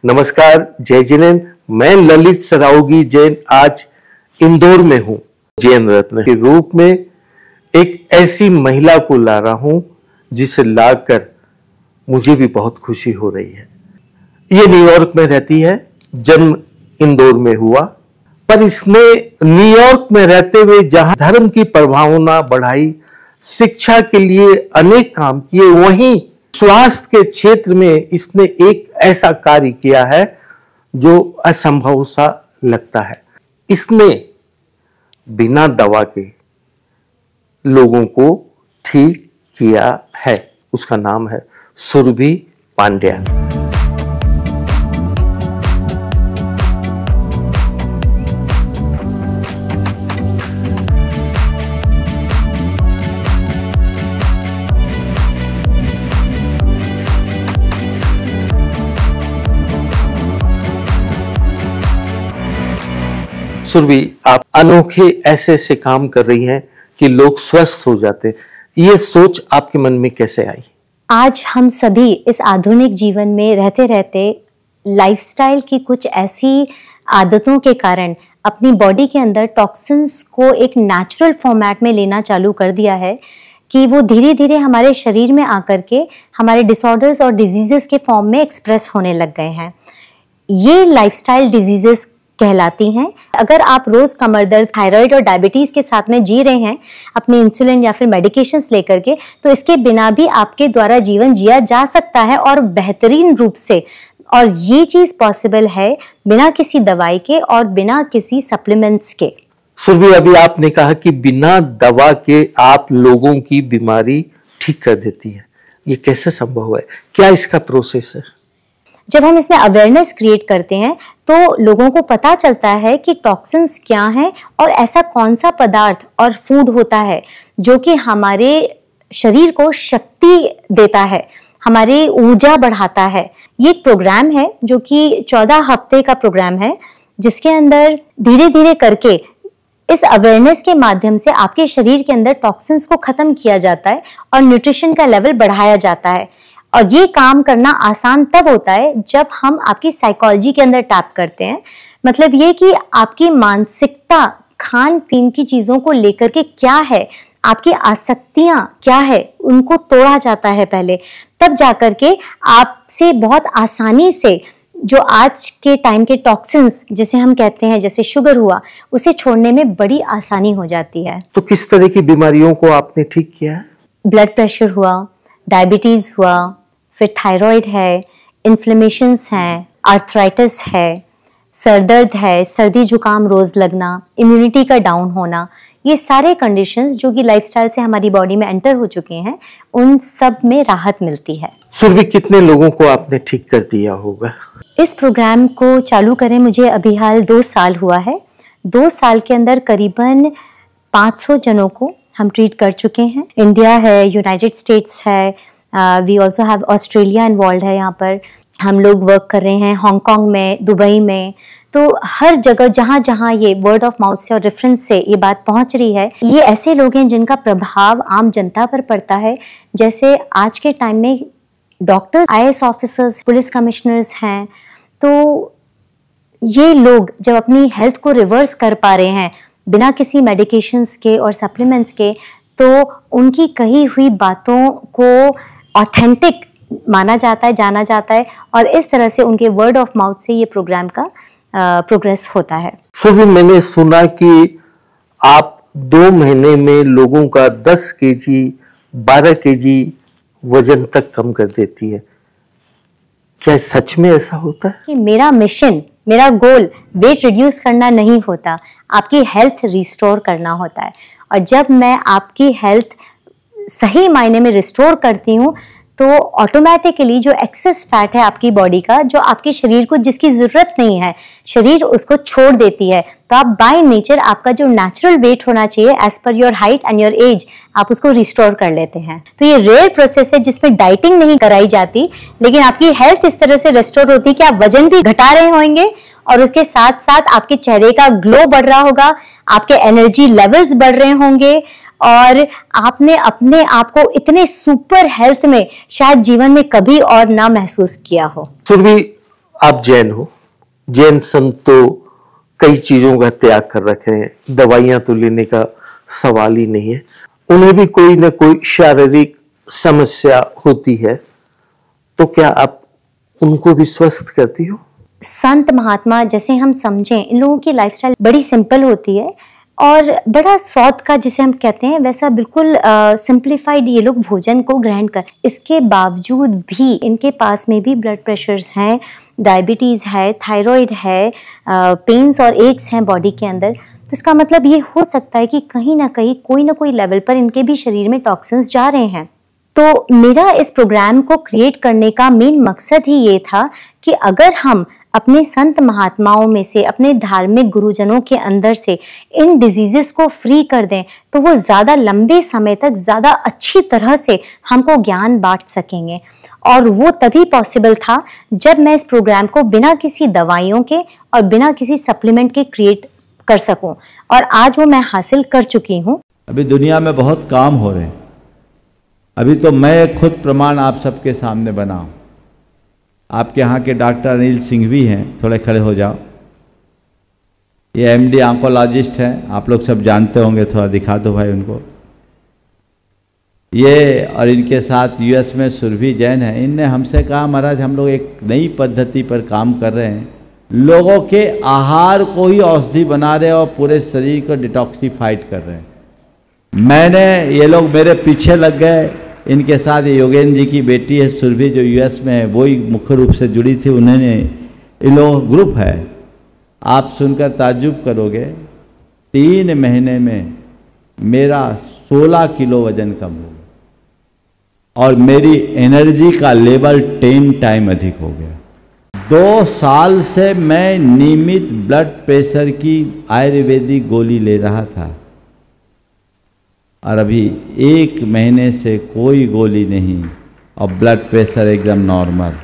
नमस्कार, जय जिनेन्द्र। मैं ललित सरावगी जैन आज इंदौर में हूँ। जैन रत्न के रूप में एक ऐसी महिला को ला रहा हूँ जिसे लाकर मुझे भी बहुत खुशी हो रही है। ये न्यूयॉर्क में रहती है, जन्म इंदौर में हुआ, पर इसने न्यूयॉर्क में रहते हुए जहां धर्म की प्रभावना बढ़ाई, शिक्षा के लिए अनेक काम किए, वहीं स्वास्थ्य के क्षेत्र में इसने एक ऐसा कार्य किया है जो असंभव सा लगता है। इसने बिना दवा के लोगों को ठीक किया है। उसका नाम है सुरभि पांड्या। सुरभि, आप अनोखे ऐसे काम कर रही हैं कि लोग स्वस्थ हो जाते हैं। ये सोच आपके मन में कैसे आई? आज हम सभी इस आधुनिक जीवन में रहते रहते लाइफस्टाइल की कुछ ऐसी आदतों के कारण अपनी बॉडी के अंदर टॉक्सिन्स को एक नेचुरल फॉर्मेट में लेना चालू कर दिया है कि वो धीरे धीरे हमारे शरीर में आकर के हमारे डिसऑर्डर्स और डिजीजेस के फॉर्म में एक्सप्रेस होने लग गए हैं। ये लाइफस्टाइल डिजीजेस कहलाती हैं। अगर आप रोज कमर दर्द, थायराइड और डायबिटीज के साथ में जी रहे हैं अपनी इंसुलिन या फिर मेडिकेशंस लेकर के, तो इसके बिना भी आपके द्वारा जीवन जिया जा सकता है और बेहतरीन रूप से। और ये चीज पॉसिबल है बिना किसी दवाई के और बिना किसी सप्लीमेंट्स के। सुरभि, अभी आपने कहा कि बिना दवा के आप लोगों की बीमारी ठीक कर देती है। ये कैसे संभव है? क्या इसका प्रोसेस है? जब हम इसमें अवेयरनेस क्रिएट करते हैं तो लोगों को पता चलता है कि टॉक्सिन्स क्या हैं और ऐसा कौन सा पदार्थ और फूड होता है जो कि हमारे शरीर को शक्ति देता है, हमारी ऊर्जा बढ़ाता है। ये एक प्रोग्राम है जो कि 14 हफ्ते का प्रोग्राम है, जिसके अंदर धीरे धीरे करके इस अवेयरनेस के माध्यम से आपके शरीर के अंदर टॉक्सिन्स को खत्म किया जाता है और न्यूट्रिशन का लेवल बढ़ाया जाता है। और ये काम करना आसान तब होता है जब हम आपकी साइकोलॉजी के अंदर टैप करते हैं। मतलब ये कि आपकी मानसिकता, खान पीन की चीजों को लेकर के क्या है, आपकी आसक्तियां क्या है, उनको तोड़ा जाता है पहले, तब जाकर के आपसे बहुत आसानी से जो आज के टाइम के टॉक्सिन्स जिसे हम कहते हैं, जैसे शुगर हुआ, उसे छोड़ने में बड़ी आसानी हो जाती है। तो किस तरह की बीमारियों को आपने ठीक किया है? ब्लड प्रेशर हुआ, डायबिटीज हुआ, फिर थायराइड है, इन्फ्लेमेशंस हैं, आर्थराइटिस है, सर दर्द है, सर्दी जुकाम रोज लगना, इम्यूनिटी का डाउन होना, ये सारे कंडीशंस जो कि लाइफस्टाइल से हमारी बॉडी में एंटर हो चुके हैं, उन सब में राहत मिलती है। सुरभि, कितने लोगों को आपने ठीक कर दिया होगा? इस प्रोग्राम को चालू करें मुझे अभी हाल 2 साल हुआ है। 2 साल के अंदर करीबन 500 जनों को हम ट्रीट कर चुके हैं। इंडिया है, यूनाइटेड स्टेट्स है, we also have Australia involve है। यहाँ पर हम लोग वर्क कर रहे हैं, हांगकांग में, दुबई में। तो हर जगह जहाँ जहाँ ये वर्ड ऑफ माउथ से और रेफरेंस से ये बात पहुँच रही है, ये ऐसे लोग हैं जिनका प्रभाव आम जनता पर पड़ता है। जैसे आज के टाइम में doctor, IAS officers, police commissioners हैं, तो ये लोग जब अपनी हेल्थ को रिवर्स कर पा रहे हैं बिना किसी मेडिकेशंस के और सप्लीमेंट्स के, तो उनकी कही हुई बातों को ऑथेंटिक माना जाता है, जाना जाता है, और इस तरह से उनके वर्ड ऑफ माउथ से ये प्रोग्राम का प्रोग्रेस होता है। सुरभि, मैंने सुना कि आप 2 महीने में लोगों का 10 केजी, 12 केजी वजन तक कम कर देती है। क्या सच में ऐसा होता है? कि मेरा मिशन, मेरा गोल वेट रिड्यूस करना नहीं होता, आपकी हेल्थ रिस्टोर करना होता है। और जब मैं आपकी हेल्थ सही मायने में रिस्टोर करती हूँ तो ऑटोमेटिकली जो एक्सेस फैट है आपकी बॉडी का, जो आपके शरीर को जिसकी जरूरत नहीं है, शरीर उसको छोड़ देती है। तो आप बाय नेचर आपका जो नेचुरल वेट होना चाहिए as per your height and your age, आप उसको रिस्टोर कर लेते हैं। तो ये रेयर प्रोसेस है जिसमें डाइटिंग नहीं कराई जाती, लेकिन आपकी हेल्थ इस तरह से रिस्टोर होती है कि आप वजन भी घटा रहे होंगे और उसके साथ साथ आपके चेहरे का ग्लो बढ़ रहा होगा, आपके एनर्जी लेवल्स बढ़ रहे होंगे और आपने अपने आप को इतने सुपर हेल्थ में शायद जीवन में कभी और ना महसूस किया हो। सुरभि, आप जैन हो, जैन संत तो कई चीजों का त्याग कर रखे हैं, दवाइयां तो लेने का सवाल ही नहीं है। उन्हें भी कोई ना कोई शारीरिक समस्या होती है, तो क्या आप उनको भी स्वस्थ करती हो? संत महात्मा जैसे हम समझें, इन लोगों की लाइफस्टाइल बड़ी सिंपल होती है और बड़ा सौद का जिसे हम कहते हैं वैसा बिल्कुल सिंप्लीफाइड ये लोग भोजन को ग्रहण कर। इसके बावजूद भी इनके पास में भी ब्लड प्रेशर्स हैं, डायबिटीज़ है, थायराइड है, पेन्स और एक्स हैं बॉडी के अंदर। तो इसका मतलब ये हो सकता है कि कहीं ना कहीं कोई ना कोई लेवल पर इनके भी शरीर में टॉक्सिन्स जा रहे हैं। तो मेरा इस प्रोग्राम को क्रिएट करने का मेन मकसद ही ये था कि अगर हम अपने संत महात्माओं में से, अपने धार्मिक गुरुजनों के अंदर से इन डिजीजेस को फ्री कर दें तो वो ज़्यादा लंबे समय तक ज़्यादा अच्छी तरह से हमको ज्ञान बांट सकेंगे। और वो तभी पॉसिबल था जब मैं इस प्रोग्राम को बिना किसी दवाइयों के और बिना किसी सप्लीमेंट के क्रिएट कर सकूं, और आज वो मैं हासिल कर चुकी हूँ। अभी दुनिया में बहुत काम हो रहे हैं। अभी तो मैं खुद प्रमाण आप सबके सामने बना हूं। आपके यहाँ के डॉक्टर अनिल सिंह भी हैं, थोड़े खड़े हो जाओ। ये एमडी ऑन्कोलॉजिस्ट हैं, आप लोग सब जानते होंगे, थोड़ा दिखा दो भाई उनको। ये और इनके साथ यूएस में सुरभि जैन है। इनने हमसे कहा महाराज हम लोग एक नई पद्धति पर काम कर रहे हैं, लोगों के आहार को ही औषधि बना रहे हैं और पूरे शरीर को डिटॉक्सिफाइड कर रहे हैं। ये लोग मेरे पीछे लग गए। इनके साथ योगेंद्र जी की बेटी है सुरभि, जो यूएस में है, वही मुख्य रूप से जुड़ी थी। उन्होंने, इन लोगों का ग्रुप है, आप सुनकर ताज्जुब करोगे। 3 महीने में मेरा 16 किलो वजन कम हो गया और मेरी एनर्जी का लेवल 10 टाइम अधिक हो गया। 2 साल से मैं नियमित ब्लड प्रेशर की आयुर्वेदिक गोली ले रहा था और अभी 1 महीने से कोई गोली नहीं और ब्लड प्रेशर एकदम नॉर्मल।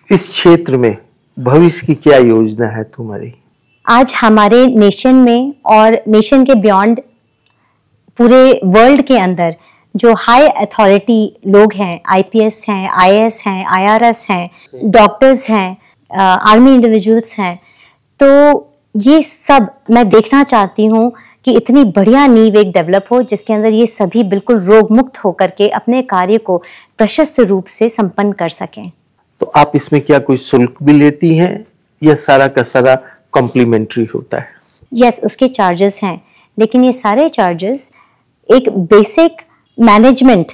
इस क्षेत्र में भविष्य की क्या योजना है तुम्हारी? आज हमारे नेशन में और नेशन के बियॉन्ड पूरे वर्ल्ड के अंदर जो हाई अथॉरिटी लोग हैं, आईपीएस हैं, आईएएस हैं, आईआरएस हैं, डॉक्टर्स हैं, आर्मी इंडिविजुअल्स हैं, तो ये सब मैं देखना चाहती हूँ कि इतनी बढ़िया नींव एक डेवलप हो जिसके अंदर ये सभी बिल्कुल रोग मुक्त होकर के अपने कार्य को प्रशस्त रूप से संपन्न कर सकें। तो आप इसमें क्या कोई शुल्क भी लेती हैं या सारा का सारा कॉम्प्लीमेंट्री होता है? यस, उसके चार्जेस हैं, लेकिन ये सारे चार्जेस एक बेसिक मैनेजमेंट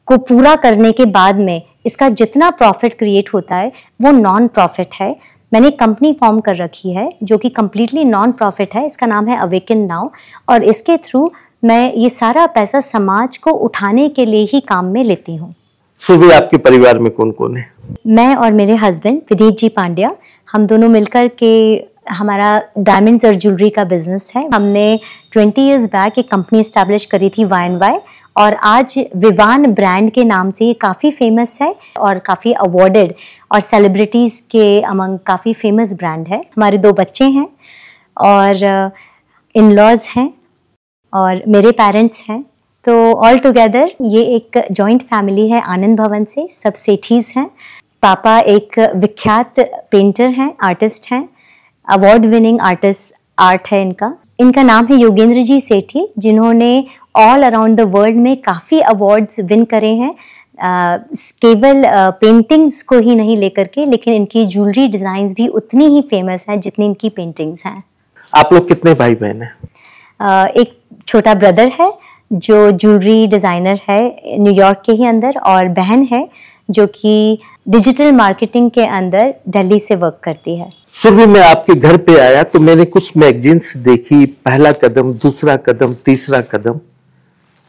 को पूरा करने के बाद में इसका जितना प्रॉफिट क्रिएट होता है वो नॉन प्रॉफिट है। मैंने एक कंपनी फॉर्म कर रखी है जो कि कम्प्लीटली नॉन प्रॉफिट है, इसका नाम है अवेकन नाउ, और इसके थ्रू मैं ये सारा पैसा समाज को उठाने के लिए ही काम में लेती हूँ। सुबह आपके परिवार में कौन कौन है? मैं और मेरे हस्बैंड विनीत जी पांड्या, हम दोनों मिलकर के हमारा डायमंड्स और ज्वेलरी का बिजनेस है। हमने 20 इयर्स बैक एक कंपनी एस्टैब्लिश करी थी Y&Y, और आज विवान ब्रांड के नाम से ये काफ़ी फेमस है और काफ़ी अवॉर्डेड और सेलिब्रिटीज़ के अमंग काफ़ी फेमस ब्रांड है। हमारे 2 बच्चे हैं और इन-लॉज हैं और मेरे पेरेंट्स हैं। तो ऑल टुगेदर ये एक जॉइंट फैमिली है आनंद भवन से, सब सेठीज़ हैं। पापा एक विख्यात पेंटर हैं, आर्टिस्ट हैं, अवार्ड विनिंग आर्ट है इनका नाम है योगेंद्र जी सेठी, जिन्होंने ऑल अराउंड द वर्ल्ड में काफ़ी अवार्ड्स विन करे हैं, केवल पेंटिंग्स को ही नहीं लेकर के, लेकिन इनकी ज्वेलरी डिज़ाइंस भी उतनी ही फेमस हैं जितनी इनकी पेंटिंग्स हैं। आप लोग कितने भाई बहन हैं? एक छोटा ब्रदर है जो ज्वेलरी डिज़ाइनर है न्यूयॉर्क के ही अंदर, और बहन है जो कि डिजिटल मार्केटिंग के अंदर दिल्ली से वर्क करती है। सुरभि, मैं आपके घर पे आया तो मैंने कुछ मैगजीन्स देखी, पहला कदम, दूसरा कदम, तीसरा कदम,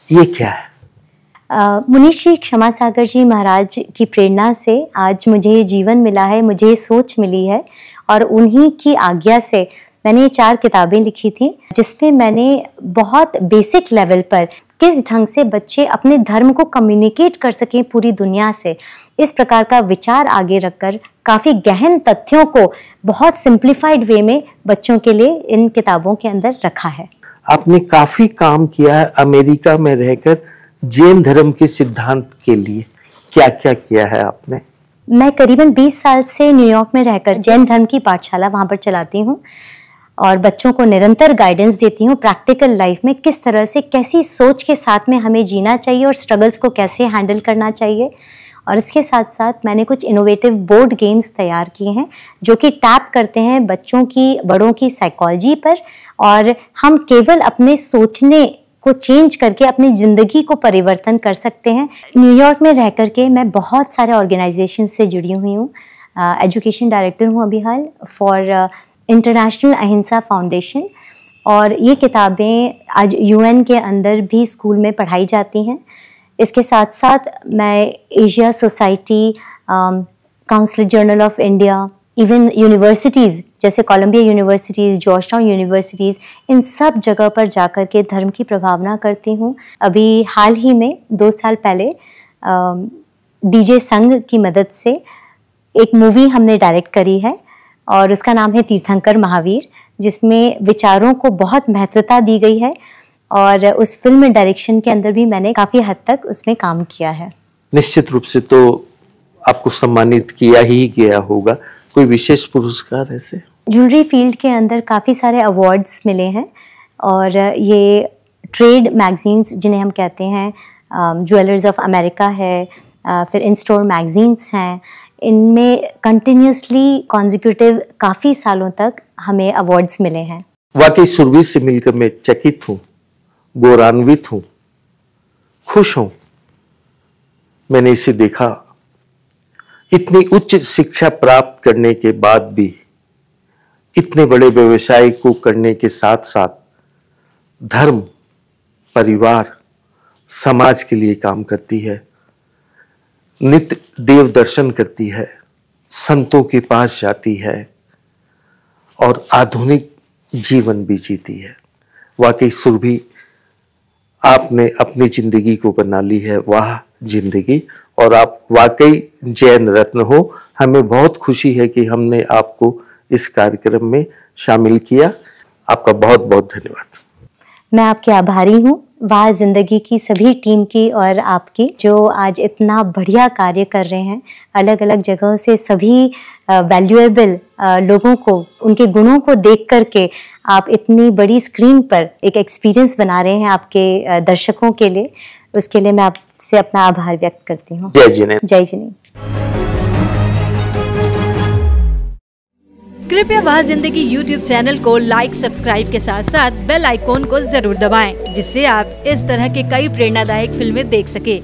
ये क्या है? मुनीष जी क्षमा सागर जी महाराज की प्रेरणा से आज मुझे ये जीवन मिला है, मुझे ये सोच मिली है, और उन्हीं की आज्ञा से मैंने ये 4 किताबें लिखी थी जिसमें मैंने बहुत बेसिक लेवल पर किस ढंग से बच्चे अपने धर्म को कम्युनिकेट कर सकें पूरी दुनिया से, इस प्रकार का विचार आगे रखकर काफ़ी गहन तथ्यों को बहुत सिंप्लीफाइड वे में बच्चों के लिए इन किताबों के अंदर रखा है। आपने काफी काम किया है अमेरिका में रहकर जैन धर्म के सिद्धांत के लिए, क्या क्या किया है आपने? मैं करीबन 20 साल से न्यूयॉर्क में रहकर जैन धर्म की पाठशाला वहाँ पर चलाती हूँ और बच्चों को निरंतर गाइडेंस देती हूँ प्रैक्टिकल लाइफ में किस तरह से, कैसी सोच के साथ में हमें जीना चाहिए और स्ट्रगल्स को कैसे हैंडल करना चाहिए। और इसके साथ साथ मैंने कुछ इनोवेटिव बोर्ड गेम्स तैयार किए हैं जो कि टैप करते हैं बच्चों की, बड़ों की साइकोलॉजी पर, और हम केवल अपने सोचने को चेंज करके अपनी ज़िंदगी को परिवर्तन कर सकते हैं। न्यूयॉर्क में रह कर के मैं बहुत सारे ऑर्गेनाइजेशन से जुड़ी हुई हूँ। एजुकेशन डायरेक्टर हूँ अभी हाल फॉर इंटरनेशनल अहिंसा फाउंडेशन, और ये किताबें आज यूएन के अंदर भी स्कूल में पढ़ाई जाती हैं। इसके साथ साथ मैं Asia society, council journal of India, even universities जैसे कोलंबिया यूनिवर्सिटीज़, जॉर्जटाउन यूनिवर्सिटीज़, इन सब जगह पर जाकर के धर्म की प्रभावना करती हूँ। अभी हाल ही में 2 साल पहले डीजे संघ की मदद से एक मूवी हमने डायरेक्ट करी है और उसका नाम है तीर्थंकर महावीर, जिसमें विचारों को बहुत महत्वता दी गई है और उस फिल्म में डायरेक्शन के अंदर भी मैंने काफ़ी हद तक उसमें काम किया है। निश्चित रूप से तो आपको सम्मानित किया ही गया होगा, कोई विशेष पुरस्कार ऐसे? ज्वेलरी फील्ड के अंदर काफ़ी सारे अवार्ड्स मिले हैं और ये ट्रेड मैगजीन्स जिन्हें हम कहते हैं, ज्वेलर्स ऑफ अमेरिका है, फिर इन स्टोर मैगजीन्स हैं, इनमें कंटिन्यूसली कॉन्जिक्यूटिव काफ़ी सालों तक हमें अवार्ड्स मिले हैं। वाकई सुरभि से मिलकर मैं चकित हूँ, गौरवान्वित हूँ, खुश हूँ। मैंने इसे देखा, इतनी उच्च शिक्षा प्राप्त करने के बाद भी इतने बड़े व्यवसाय को करने के साथ साथ धर्म, परिवार, समाज के लिए काम करती है, नित्य देव दर्शन करती है, संतों के पास जाती है और आधुनिक जीवन भी जीती है। वाकई सुरभि, आपने अपनी जिंदगी को बना ली है वाह जिंदगी, और आप वाकई जैन रत्न हो। हमें बहुत खुशी है कि हमने आपको इस कार्यक्रम में शामिल किया। आपका बहुत बहुत धन्यवाद। मैं आपके आभारी हूँ, वाह जिंदगी की सभी टीम की और आपकी, जो आज इतना बढ़िया कार्य कर रहे हैं। अलग अलग जगहों से सभी वैल्यूएबल लोगों को, उनके गुणों को देख करके आप इतनी बड़ी स्क्रीन पर एक एक्सपीरियंस बना रहे हैं आपके दर्शकों के लिए। उसके लिए मैं आपसे अपना आभार व्यक्त करती हूँ। जय जिनेंद्र। जय जिनेंद्र। कृपया वाह जिंदगी YouTube चैनल को लाइक, सब्सक्राइब के साथ साथ बेल आइकॉन को जरूर दबाएं, जिससे आप इस तरह के कई प्रेरणादायक फिल्में देख सके।